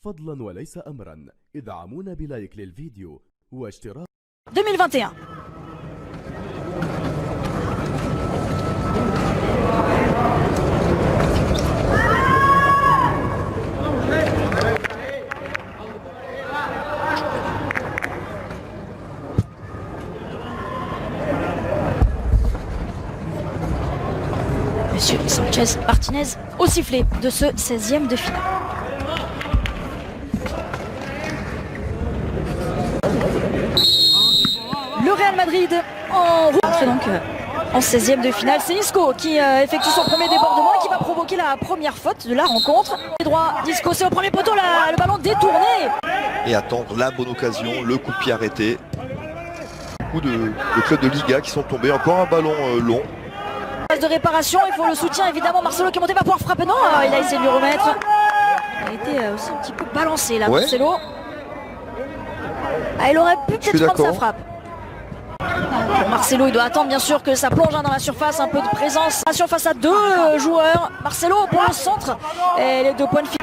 فضلا وليس أمرا ادعمونا بلايك للفيديو واشتراك 2021. Monsieur Sanchez Martinez au sifflet de ce 16e de finale. Le Real Madrid en route donc en 16e de finale. C'est Isco qui effectue son premier débordement et qui va provoquer la première faute de la rencontre. Droit d'Isco, c'est au premier poteau, le ballon détourné. Et attendre la bonne occasion, le coup de pied arrêté. Beaucoup de clubs de Liga qui sont tombés. Encore un ballon long. Phase de réparation, il faut le soutien évidemment. Marcelo qui est monté va pouvoir frapper. Non, il a essayé de lui remettre. Il a été aussi un petit peu balancé là, ouais. Marcelo. Ah, il aurait pu peut-être prendre sa frappe. Marcelo, il doit attendre bien sûr que ça plonge dans la surface, un peu de présence face à deux joueurs. Marcelo pour le centre et les 2 points de fil.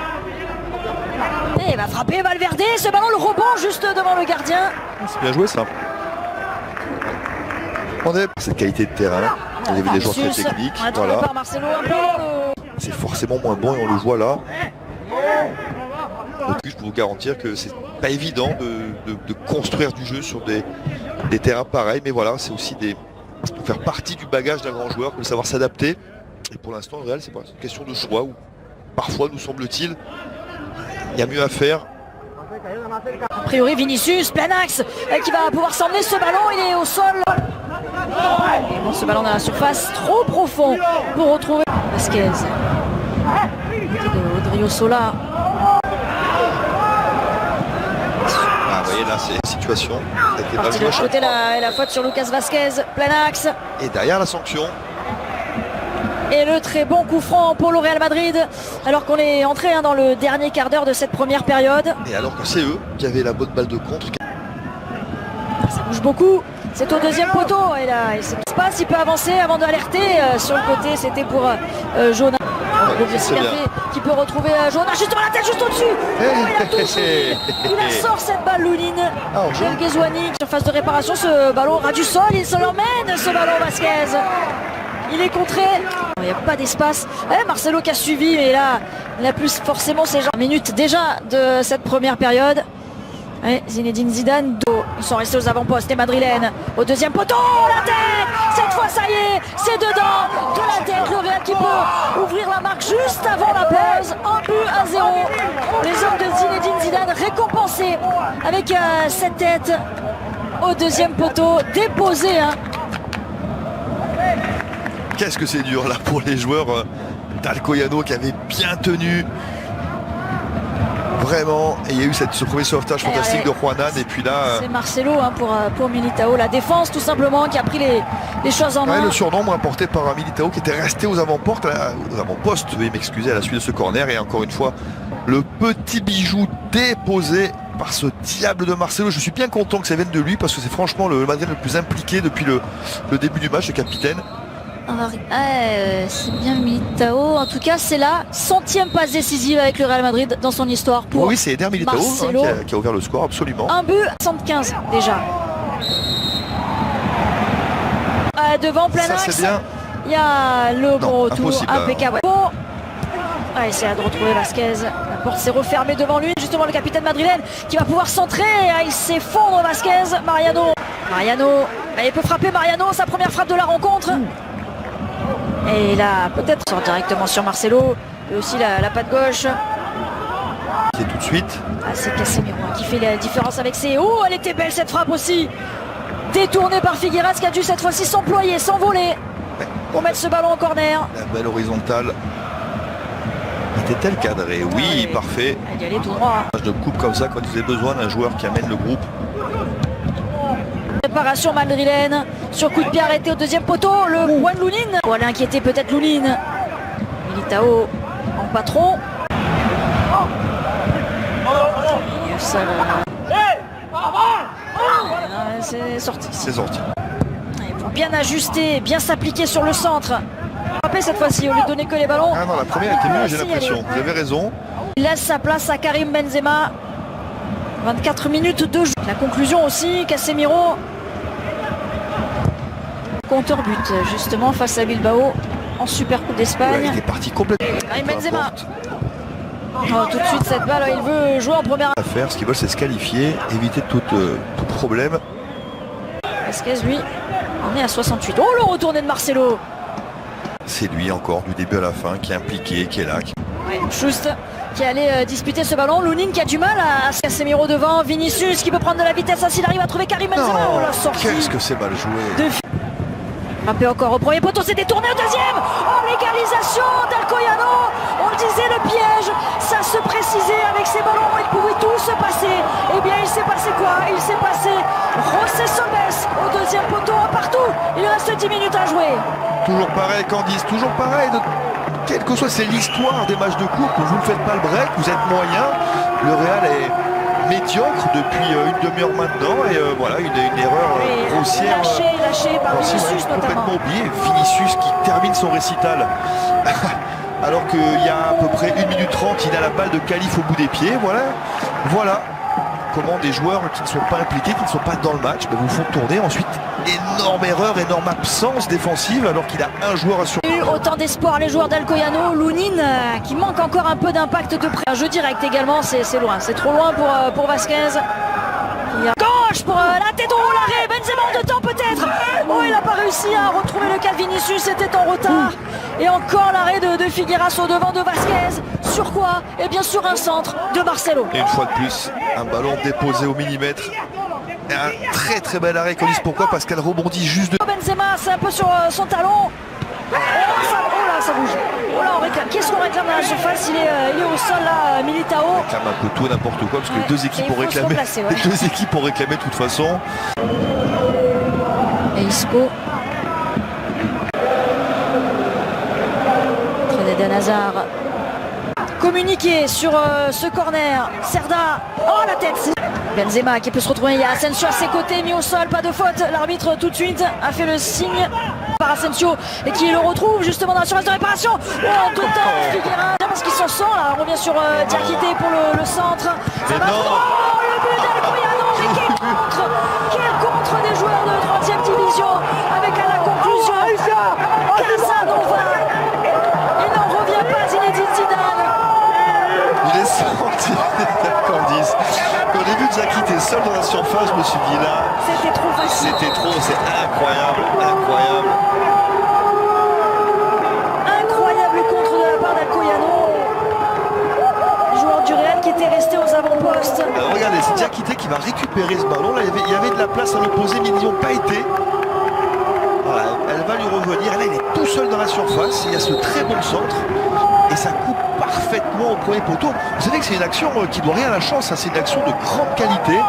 Et il va frapper Valverde, ce ballon, le rebond juste devant le gardien. C'est bien joué ça. On est cette qualité de terrain. Il y avait des joueurs très techniques. Voilà. Par Marcelo, c'est forcément moins bon et on le voit là. Donc, je peux vous garantir que c'est pas évident de construire du jeu sur des terrains pareils, mais voilà, c'est aussi faire partie du bagage d'un grand joueur, de savoir s'adapter. Et pour l'instant, le Real, c'est pas une question de choix où parfois, nous semble-t-il, il y a mieux à faire. A priori, Vinicius, plein axe, qui va pouvoir s'emmener ce ballon, il est au sol. Et bon, ce ballon dans la surface, trop profond pour retrouver Vasquez. Odriozola. Ah, vous voyez là, c'est une situation. Parti de l'autre côté, la faute sur Lucas Vasquez, plein axe. Et derrière la sanction. Et le très bon coup franc pour le Real Madrid, alors qu'on est entré dans le dernier quart d'heure de cette première période. Et alors que c'est eux qui avaient la bonne balle de contre. Ça bouge beaucoup, c'est au 2e poteau. Et là, il se passe, il peut avancer avant d'alerter. Sur le côté, c'était pour Jonas. Qui peut retrouver Jonas juste devant la tête, juste au-dessus. Il sort cette balle, Lounine. El Ghezouani en phase de réparation, ce ballon ras du sol, il se l'emmène ce ballon Vasquez. Il est contré, il n'y a pas d'espace. Marcelo qui a suivi, mais là, il a plus forcément ces gens. Minutes déjà de cette première période. Zinedine Zidane, ils sont restés aux avant-postes, les Madrilènes. Au 2e poteau, la tête. Cette fois, ça y est, c'est dedans. De la tête, le Real qui peut ouvrir la marque juste avant la pause. 1-0. Les hommes de Zinedine Zidane récompensés avec cette tête au 2e poteau, déposé. Qu'est-ce que c'est dur là pour les joueurs d'Alcoyano qui avaient bien tenu. Vraiment, et il y a eu ce premier sauvetage fantastique de Juanan, et puis là... C'est Marcelo pour Militao, la défense tout simplement qui a pris les choses en main. Le surnombre apporté par Militao qui était resté aux avant-postes, veuillez m'excuser, à la suite de ce corner, et encore une fois, le petit bijou déposé par ce diable de Marcelo. Je suis bien content que ça vienne de lui, parce que c'est franchement le Madrid le plus impliqué depuis le début du match, le capitaine. C'est bien Militao. En tout cas, c'est la 100e passe décisive avec le Real Madrid dans son histoire. Pour oui, c'est Eder Militao qui a ouvert le score, absolument. Un but à 75 déjà. Devant plein axe. C'est bien. Il y a le bon retour impeccable. Bon. Il essaie de retrouver Vasquez. La porte s'est refermée devant lui. Justement, le capitaine madrilène qui va pouvoir centrer. Il s'effondre Vasquez. Mariano. Il peut frapper Mariano. Sa première frappe de la rencontre. Et là, peut-être sort directement sur Marcelo. Et aussi la patte gauche. C'est tout de suite. C'est Casemiro qui fait la différence avec ses... Oh, elle était belle cette frappe aussi. Détournée par Figueras qui a dû cette fois-ci s'employer, s'envoler pour mettre ce ballon en corner. La belle horizontale. Était-elle cadrée? Oui, parfait. Elle y allait tout droit. De coupe comme ça quand vous avez besoin d'un joueur qui amène le groupe. Préparation madrilène sur coup de pied arrêté au 2e poteau, le Juan Lounine. On allait inquiéter peut-être Lounine. Militao en patron. C'est sorti. C'est sorti. Il faut bien ajuster, bien s'appliquer sur le centre. Frapper cette fois-ci au lieu de donner que les ballons. Non, la première était mieux, j'ai l'impression. Vous avez raison. Il laisse sa place à Karim Benzema. 24 minutes de jeu. La conclusion aussi, Casemiro. Compteur but justement face à Bilbao en Super Coupe d'Espagne. Ouais, il est parti complètement. Karim Benzema. Oh, tout de suite cette balle, il veut jouer en première. À faire, ce qu'ils veulent, c'est se qualifier, éviter tout problème. Vasquez, lui, on est à 68. Oh, le retourné de Marcelo. C'est lui encore du début à la fin qui est impliqué, qui est là. Schust qui allait disputer ce ballon. Lounine qui a du mal à Casemiro devant. Vinicius qui peut prendre de la vitesse. S'il arrive à trouver Karim Benzema. Oh, la sortie. Qu'est-ce que c'est mal joué. Frappé encore au premier poteau, c'est détourné au deuxième. Oh, l'égalisation d'Alcoyano. On le disait, le piège, ça se précisait avec ces ballons, il pouvait tout se passer. Eh bien, il s'est passé quoi? Il s'est passé José Somes au deuxième poteau, partout. Il reste 10 minutes à jouer. Toujours pareil, Candice, toujours pareil. Quelle que soit, c'est l'histoire des matchs de coupe. Vous ne faites pas le break, vous êtes moyen. Le Real est médiocre depuis une demi-heure maintenant. Et voilà, une erreur grossière. Lâché par Vinicius notamment. Complètement oublié. Vinicius qui termine son récital. Alors qu'il y a à peu près 1 minute 30, il a la balle de Khalif au bout des pieds. Voilà comment des joueurs qui ne sont pas impliqués, qui ne sont pas dans le match, vous font tourner. Ensuite, énorme erreur, énorme absence défensive alors qu'il a un joueur à surveiller. Autant d'espoir les joueurs d'Alcoyano. Lounine qui manque encore un peu d'impact de près. Un jeu direct également, c'est loin. C'est trop loin pour Vasquez. Gauche pour la tête au l'arrêt. Benzema en 2 temps peut-être. Oh, il n'a pas réussi à retrouver le cas de Vinicius. C'était en retard. Et encore l'arrêt de Figueiras au devant de Vasquez. Sur quoi? Et bien sûr un centre de Marcelo. Et une fois de plus, un ballon déposé au millimètre. Et un très très bel arrêt, Colis. Pourquoi? Parce qu'elle rebondit juste de... Benzema, c'est un peu sur son talon. Oh là, ça bouge. Oh là, on réclame. Qu'est-ce qu'on réclame dans la surface? Il est au sol là, Militao. On réclame un peu tout et n'importe quoi parce que les deux équipes ont réclamé. Les deux équipes ont réclamé de toute façon. Et Isco. Eden Hazard. Communiqué sur ce corner. Cerda. Oh, la tête. Benzema qui peut se retrouver. Il y a Asensio à ses côtés, mis au sol, pas de faute. L'arbitre tout de suite a fait le signe par Asensio et qui le retrouve justement dans la surface de réparation. Oh, en total, Figueiras. Parce qu'il s'en sort là. On revient sur Diakité pour le centre. Ça va. Oh, le but d'Alcoyano. Quel contre des joueurs de 3e division avec à la conclusion Casanova. Il n'en revient pas, Zinedine Zidane. Il est sorti, Candice. Quand j'ai vu Diakité seul dans la surface, je me suis dit là. C'était trop facile. C'était trop, c'est incroyable, incroyable. Incroyable contre de la part d'Alcoyano. Joueur du Real qui était resté aux avant-postes. Alors regardez, c'est Diakité qui va récupérer ce ballon. Là, il y avait de la place à l'opposé, mais ils n'y ont pas été. Voilà, elle va lui revenir. Là, il est tout seul dans la surface. Il y a ce très bon centre. Et ça coupe parfaitement au premier poteau. Vous savez que c'est une action qui ne doit rien à la chance. C'est une action de grande qualité.